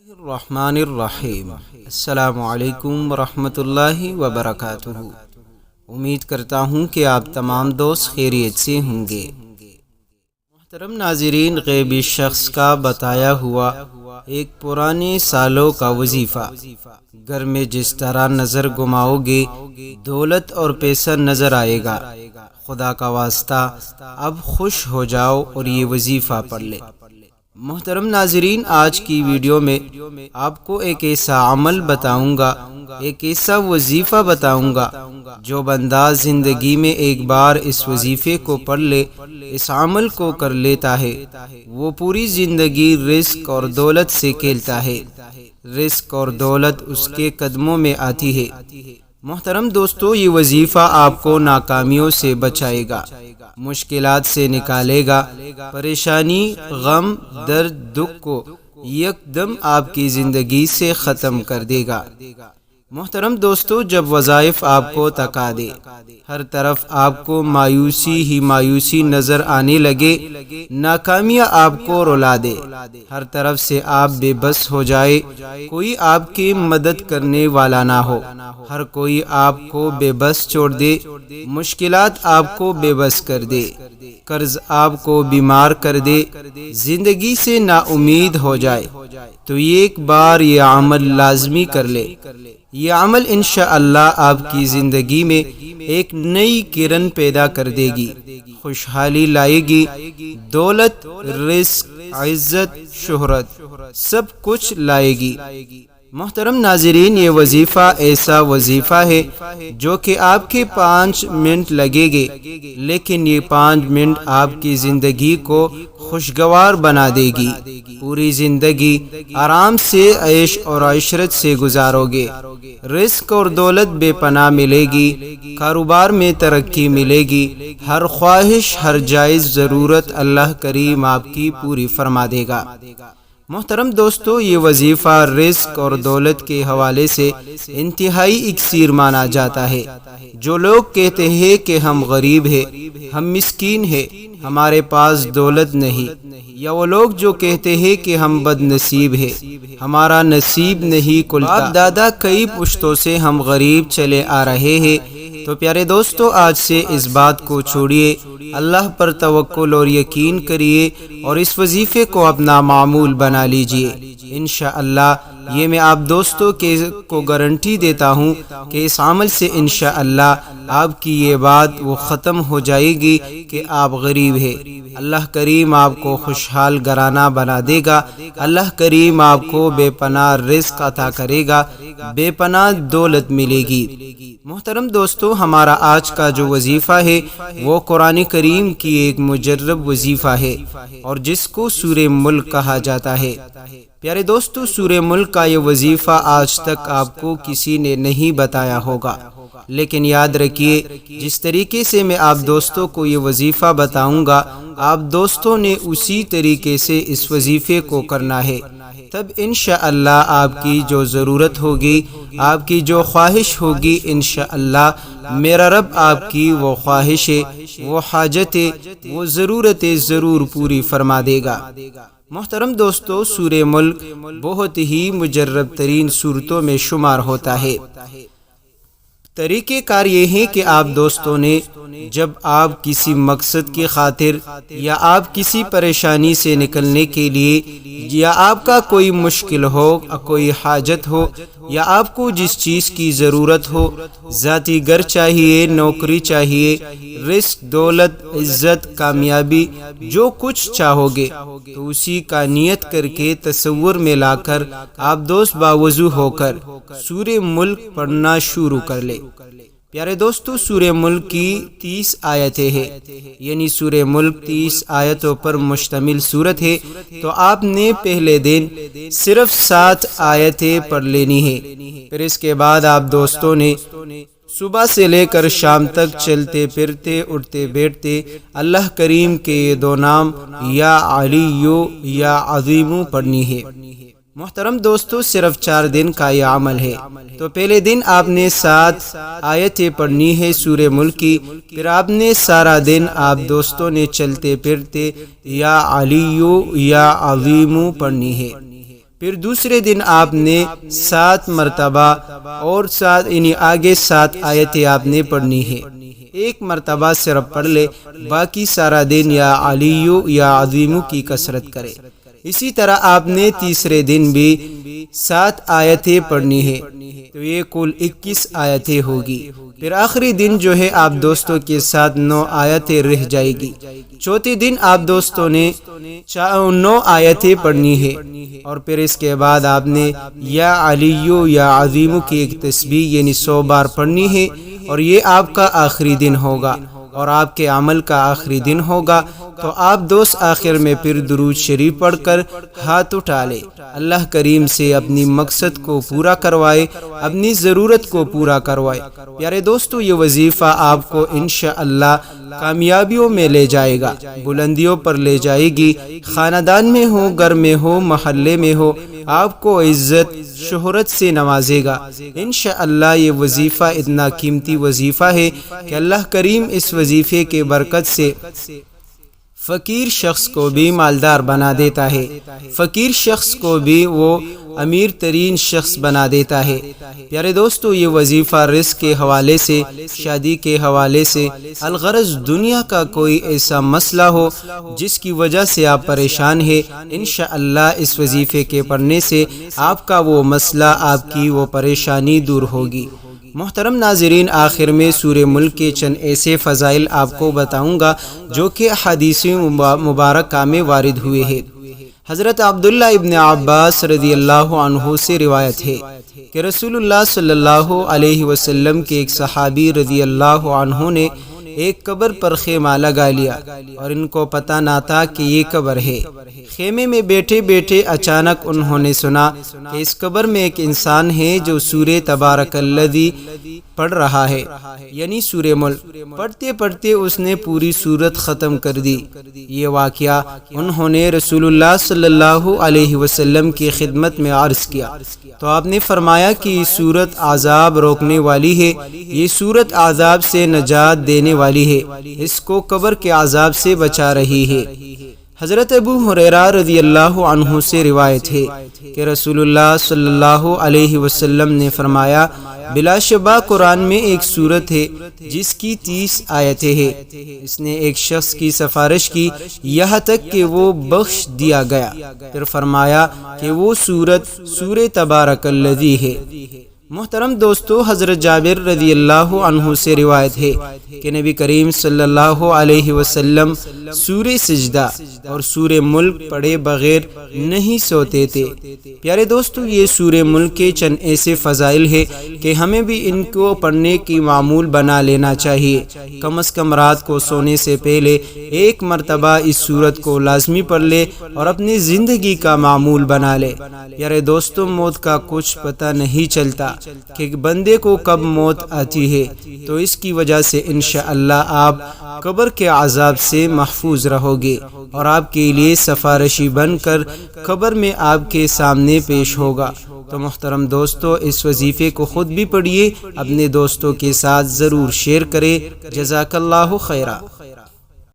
الرحمن الرحیم۔ السلام علیکم ورحمۃ اللہ وبرکاتہ۔ امید کرتا ہوں کہ آپ تمام دوست خیریت سے ہوں گے۔ محترم ناظرین، غیبی شخص کا بتایا ہوا ایک پرانے سالوں کا وظیفہ، گھر میں جس طرح نظر گھماؤ گے دولت اور پیسہ نظر آئے گا۔ خدا کا واسطہ اب خوش ہو جاؤ اور یہ وظیفہ پڑھ لے۔ محترم ناظرین، آج کی ویڈیو میں آپ کو ایک ایسا عمل بتاؤں گا، ایک ایسا وظیفہ بتاؤں گا، جو بندہ زندگی میں ایک بار اس وظیفے کو پڑھ لے، اس عمل کو کر لیتا ہے، وہ پوری زندگی رزق اور دولت سے کھیلتا ہے۔ رزق اور دولت اس کے قدموں میں آتی ہے۔ محترم دوستو، یہ وظیفہ آپ کو ناکامیوں سے بچائے گا، مشکلات سے نکالے گا، پریشانی، غم، درد، دکھ کو یکدم آپ کی زندگی سے ختم کر دے گا۔ محترم دوستو، جب وظائف آپ کو تکا دے، ہر طرف آپ کو مایوسی ہی مایوسی نظر آنے لگے، ناکامیاں آپ کو رلا دے، ہر طرف سے آپ بے بس ہو جائے، کوئی آپ کی مدد کرنے والا نہ ہو، ہر کوئی آپ کو بے بس چھوڑ دے، مشکلات آپ کو بے بس کر دے، قرض آپ کو بیمار کر دے، زندگی سے نا امید ہو جائے، تو ایک بار یہ عمل لازمی کر لے۔ یہ عمل انشاءاللہ آپ کی زندگی میں ایک نئی کرن پیدا کر دے گی، خوشحالی لائے گی، دولت، رزق، عزت، شہرت، سب کچھ لائے گی۔ محترم ناظرین، یہ وظیفہ ایسا وظیفہ ہے جو کہ آپ کے 5 منٹ لگے گے، لیکن یہ 5 منٹ آپ کی زندگی کو خوشگوار بنا دے گی۔ پوری زندگی آرام سے عیش اور عشرت سے گزارو گے، رزق اور دولت بے پناہ ملے گی، کاروبار میں ترقی ملے گی، ہر خواہش، ہر جائز ضرورت اللہ کریم آپ کی پوری فرما دے گا۔ محترم دوستو، یہ وظیفہ رزق اور دولت کے حوالے سے انتہائی اکسیر مانا جاتا ہے۔ جو لوگ کہتے ہیں کہ ہم غریب ہیں، ہم مسکین ہیں، ہمارے پاس دولت نہیں، یا وہ لوگ جو کہتے ہیں کہ ہم بد نصیب ہیں، ہمارا نصیب نہیں کھلتا، باپ دادا کئی پشتوں سے ہم غریب چلے آ رہے ہیں، تو پیارے دوستو، آج سے اس بات کو چھوڑیے، اللہ پر توکل اور یقین کریے اور اس وظیفے کو اپنا معمول بنا لیجئے۔ انشاءاللہ یہ میں آپ دوستوں کو گارنٹی دیتا ہوں کہ اس عمل سے انشاءاللہ آپ کی یہ بات وہ ختم ہو جائے گی کہ آپ غریب ہیں۔ اللہ کریم آپ کو خوشحال گھرانہ بنا دے گا، اللہ کریم آپ کو بے پناہ رزق عطا کرے گا، بے پناہ دولت ملے گی۔ محترم دوستو، ہمارا آج کا جو وظیفہ ہے وہ قرآن کریم کی ایک مجرب وظیفہ ہے، اور جس کو سورہ ملک کہا جاتا ہے۔ پیارے دوستو، سورہ ملک کا یہ وظیفہ آج تک آپ کو کسی نے نہیں بتایا ہوگا، لیکن یاد رکھیے، جس طریقے سے میں آپ دوستوں کو یہ وظیفہ بتاؤں گا، آپ دوستوں نے اسی طریقے سے اس وظیفے کو کرنا ہے، تب انشاءاللہ آپ کی جو ضرورت ہوگی، آپ کی جو خواہش ہوگی، انشاءاللہ میرا رب آپ کی وہ خواہشیں، وہ حاجتیں، وہ ضرورتیں ضرور پوری فرما دے گا۔ محترم دوستو، سورہ ملک بہت ہی مجرب ترین صورتوں میں شمار ہوتا ہے۔ طریقہ کار یہ ہے کہ آپ دوستوں نے جب آپ کسی مقصد کی خاطر، یا آپ کسی پریشانی سے نکلنے کے لیے، یا آپ کا کوئی مشکل ہو، کوئی حاجت ہو، یا آپ کو جس چیز کی ضرورت ہو، ذاتی گھر چاہیے، نوکری چاہیے، رزق، دولت، عزت، کامیابی، جو کچھ چاہو گے، تو اسی کا نیت کر کے تصور میں لا کر آپ دوست باوضو ہو کر سورہ ملک پڑھنا شروع کر لے۔ پیارے دوستو، سورہ ملک کی 30 آیتیں ہیں، یعنی سورہ ملک 30 آیتوں پر مشتمل سورت ہے، تو آپ نے پہلے دن صرف 7 آیتیں پڑھ لینی ہیں۔ پھر اس کے بعد آپ دوستوں نے صبح سے لے کر شام تک چلتے پھرتے اٹھتے بیٹھتے اللہ کریم کے یہ 2 نام یا علیو یا عظیمو پڑھنی ہے۔ محترم دوستو، صرف 4 دن کا یہ عمل ہے، تو پہلے دن آپ نے 7 آیتیں پڑھنی ہے سورہ ملک کی، پھر آپ نے سارا دن آپ دوستوں نے چلتے پھرتے یا علیو یا عظیمو پڑھنی ہے۔ پھر دوسرے دن آپ نے 7 مرتبہ اور 7 یعنی آگے 7 آیتیں آپ نے پڑھنی ہے۔ ایک مرتبہ صرف پڑھ لے، باقی سارا دن یا علیو یا عظیمو کی کثرت کرے۔ اسی طرح آپ نے تیسرے دن بھی 7 آیتیں پڑھنی ہے، تو یہ کل 21 آیتیں ہوگی۔ پھر آخری دن جو ہے آپ دوستوں کے ساتھ 9 آیتیں رہ جائے گی۔ چوتھے دن آپ دوستوں نے 9 آیتیں پڑھنی ہے، اور پھر اس کے بعد آپ نے یا علیو یا عظیمو کی ایک تسبیح یعنی 100 بار پڑھنی ہے، اور یہ آپ کا آخری دن ہوگا اور آپ کے عمل کا آخری دن ہوگا۔ تو آپ دوست آخر میں پھر درود شریف پڑھ کر ہاتھ اٹھا لے، اللہ کریم سے اپنی مقصد کو پورا کروائے، اپنی ضرورت کو پورا کروائے۔ پیارے دوستو، یہ وظیفہ آپ کو انشاءاللہ کامیابیوں میں لے جائے گا، بلندیوں پر لے جائے گی۔ خاندان میں ہو، گھر میں ہو، محلے میں ہو، آپ کو عزت شہرت سے نوازے گا انشاءاللہ۔ یہ وظیفہ اتنا قیمتی وظیفہ ہے کہ اللہ کریم اس وظیفے کے برکت سے فقیر شخص کو بھی مالدار بنا دیتا ہے، فقیر شخص کو بھی وہ امیر ترین شخص بنا دیتا ہے۔ پیارے دوستو، یہ وظیفہ رزق کے حوالے سے، شادی کے حوالے سے، الغرض دنیا کا کوئی ایسا مسئلہ ہو جس کی وجہ سے آپ پریشان ہیں، انشاءاللہ اس وظیفے کے پڑھنے سے آپ کا وہ مسئلہ، آپ کی وہ پریشانی دور ہوگی۔ محترم ناظرین، آخر میں سورہ ملک کے چند ایسے فضائل آپ کو بتاؤں گا جو کہ احادیث مبارکہ میں وارد ہوئے ہیں۔ حضرت عبداللہ ابن عباس رضی اللہ عنہ سے روایت ہے کہ رسول اللہ صلی اللہ علیہ وسلم کے ایک صحابی رضی اللہ عنہ نے ایک قبر پر خیمہ لگا لیا اور ان کو پتہ نہ تھا کہ یہ قبر ہے۔ خیمے میں بیٹھے بیٹھے اچانک انہوں نے سنا کہ اس قبر میں ایک انسان ہے جو سورہ تبارک الذی پڑھ رہا ہے، یعنی سورہ ملک۔ پڑھتے پڑھتے اس نے پوری سورت ختم کر دی۔ یہ واقعہ انہوں نے رسول اللہ صلی اللہ علیہ وسلم کی خدمت میں عرض کیا، تو آپ نے فرمایا کہ یہ سورت عذاب روکنے والی ہے، یہ سورت عذاب سے نجات دینے والی ہے، اس کو قبر کے عذاب سے بچا رہی ہے۔ حضرت ابو ہریرہ رضی اللہ عنہ سے روایت ہے کہ رسول اللہ صلی اللہ علیہ وسلم نے فرمایا، بلا شبہ قرآن میں ایک سورت ہے جس کی 30 آیتیں ہیں، اس نے ایک شخص کی سفارش کی یہاں تک کہ وہ بخش دیا گیا۔ پھر فرمایا کہ وہ سورت سورہ تبارک الذی ہے۔ محترم دوستو، حضرت جابر رضی اللہ عنہ سے روایت ہے کہ نبی کریم صلی اللہ علیہ وسلم سورہ سجدہ اور سورہ ملک پڑھے بغیر نہیں سوتے تھے۔ پیارے دوستو، یہ سورہ ملک کے چند ایسے فضائل ہیں کہ ہمیں بھی ان کو پڑھنے کی معمول بنا لینا چاہیے۔ کم از کم رات کو سونے سے پہلے ایک مرتبہ اس سورت کو لازمی پڑھ لے اور اپنی زندگی کا معمول بنا لے۔ پیارے دوستو، موت کا کچھ پتہ نہیں چلتا کہ بندے کو کب موت آتی ہے، تو اس کی وجہ سے انشاءاللہ آپ قبر کے عذاب سے محفوظ رہو گے اور آپ کے لیے سفارشی بن کر قبر میں آپ کے سامنے پیش ہوگا۔ تو محترم دوستو، اس وظیفے کو خود بھی پڑھیے، اپنے دوستوں کے ساتھ ضرور شیئر کریں۔ جزاک اللہ خیرہ۔